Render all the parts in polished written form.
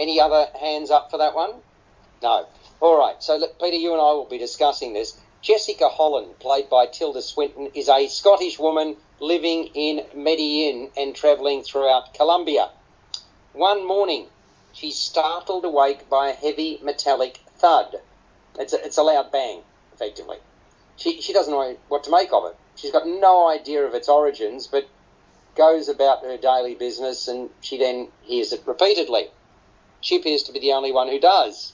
Any other hands up for that one? No. All right, so look, Peter, you and I will be discussing this. Jessica Holland, played by Tilda Swinton, is a Scottish woman living in Medellin and travelling throughout Colombia. One morning, she's startled awake by a heavy metallic thud. It's a loud bang, effectively. She doesn't know what to make of it. She's got no idea of its origins, but goes about her daily business, and she then hears it repeatedly. She appears to be the only one who does.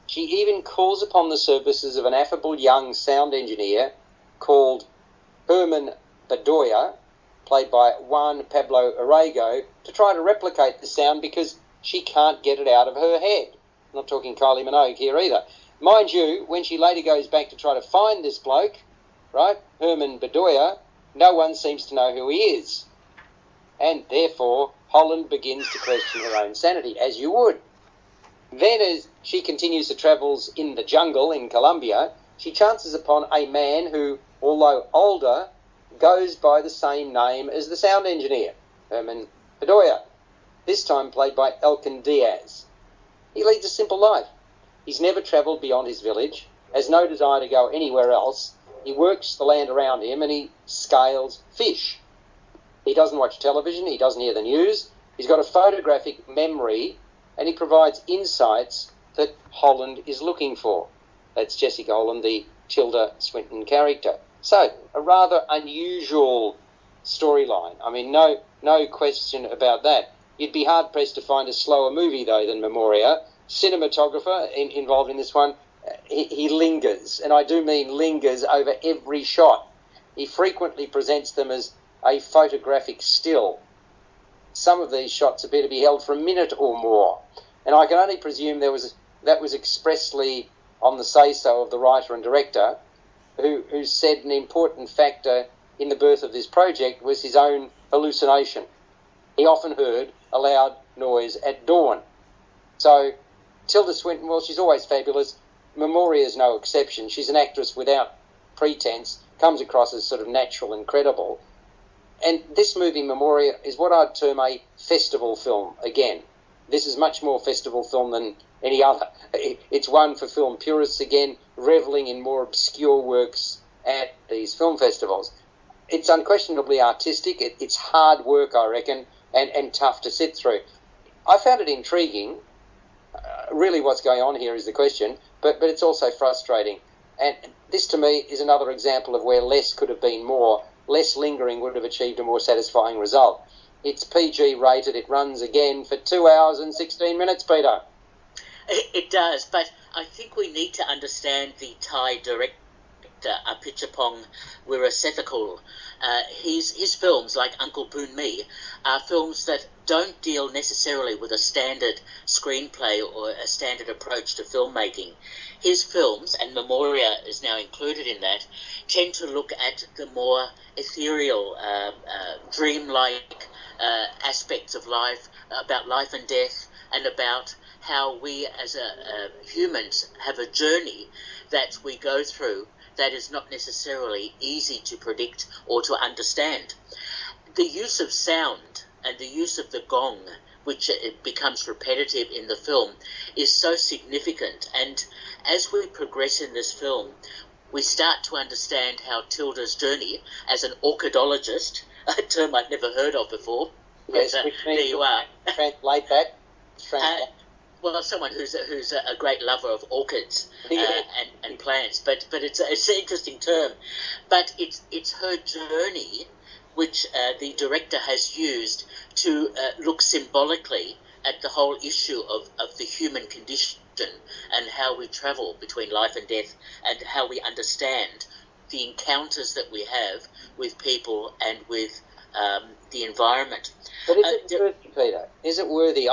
She even calls upon the services of an affable young sound engineer called Herman Bedoya, played by Juan Pablo Arago, to try to replicate the sound because she can't get it out of her head. I'm not talking Kylie Minogue here either. Mind you, when she later goes back to try to find this bloke, right, Herman Bedoya, no one seems to know who he is. And therefore, Holland begins to question her own sanity, as you would. Then, as she continues her travels in the jungle in Colombia, she chances upon a man who, although older, goes by the same name as the sound engineer, Herman Bedoya, this time played by Elkin Diaz. He leads a simple life. He's never travelled beyond his village, has no desire to go anywhere else. He works the land around him and he scales fish. He doesn't watch television, he doesn't hear the news. He's got a photographic memory and he provides insights that Holland is looking for. That's Jessica Holland, the Tilda Swinton character. So, a rather unusual storyline. I mean, no question about that. You'd be hard-pressed to find a slower movie, though, than Memoria. Cinematographer involved in this one, he lingers, and I do mean lingers over every shot. He frequently presents them as a photographic still. Some of these shots appear to be held for a minute or more, and I can only presume that was expressly on the say-so of the writer and director, who said an important factor in the birth of this project was his own hallucination. He often heard a loud noise at dawn. So Tilda Swinton, well, she's always fabulous. Memoria is no exception. She's an actress without pretense, comes across as sort of natural and credible. And this movie, Memoria, is what I'd term a festival film again. This is much more festival film than any other. It's one for film purists, again, revelling in more obscure works at these film festivals. It's unquestionably artistic. It's hard work, I reckon, and tough to sit through. I found it intriguing. Really what's going on here is the question, but it's also frustrating. And this, to me, is another example of where less could have been more. Less lingering would have achieved a more satisfying result. It's PG rated. It runs again for 2 hours and 16 minutes, Peter. It does, but I think we need to understand the Thai director, Apichatpong Weerasethakul. His films, like Uncle Boon Me, are films that don't deal necessarily with a standard screenplay or a standard approach to filmmaking. His films, and Memoria is now included in that, tend to look at the more ethereal, dreamlike aspects of life, about life and death, and about how we as humans have a journey that we go through that is not necessarily easy to predict or to understand. The use of sound and the use of the gong, which it becomes repetitive in the film, is so significant. And as we progress in this film, we start to understand how Tilda's journey as an orchidologist, a term I'd never heard of before. Yes, there you are. Translate that. Well, someone who's a great lover of orchids and plants, but it's an interesting term. But it's her journey, which the director has used to look symbolically at the whole issue of the human condition and how we travel between life and death, and how we understand the encounters that we have with people and with the environment. But is it worthy, Peter? Is it worthy?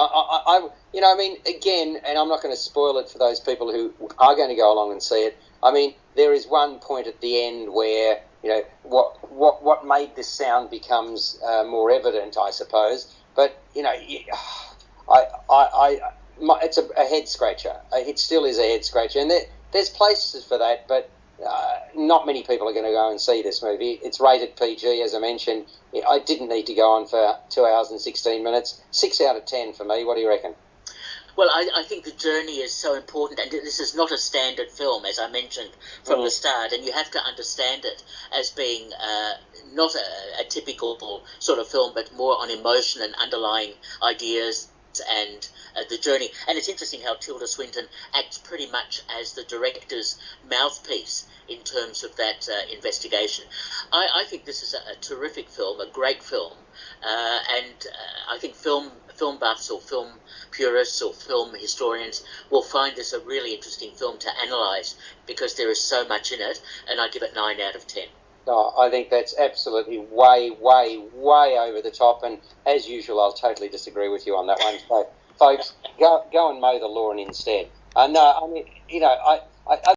Again, and I'm not going to spoil it for those people who are going to go along and see it. I mean, there is one point at the end where, what made this sound becomes more evident, I suppose. But, it's a head scratcher. It still is a head scratcher. And there's places for that, but not many people are going to go and see this movie. It's rated PG, as I mentioned. I didn't need to go on for 2 hours and 16 minutes. 6 out of 10 for me. What do you reckon? Well, I think the journey is so important, and this is not a standard film, as I mentioned from the start, and you have to understand it as being not a typical sort of film, but more on emotion and underlying ideas and the journey. And it's interesting how Tilda Swinton acts pretty much as the director's mouthpiece in terms of that investigation. I think this is a terrific film, a great film, and I think film buffs or film purists or film historians will find this a really interesting film to analyse because there is so much in it, and I give it 9 out of 10. Oh, I think that's absolutely way over the top, and as usual, I'll totally disagree with you on that one. So, folks, go and mow the lawn instead. No, I mean, I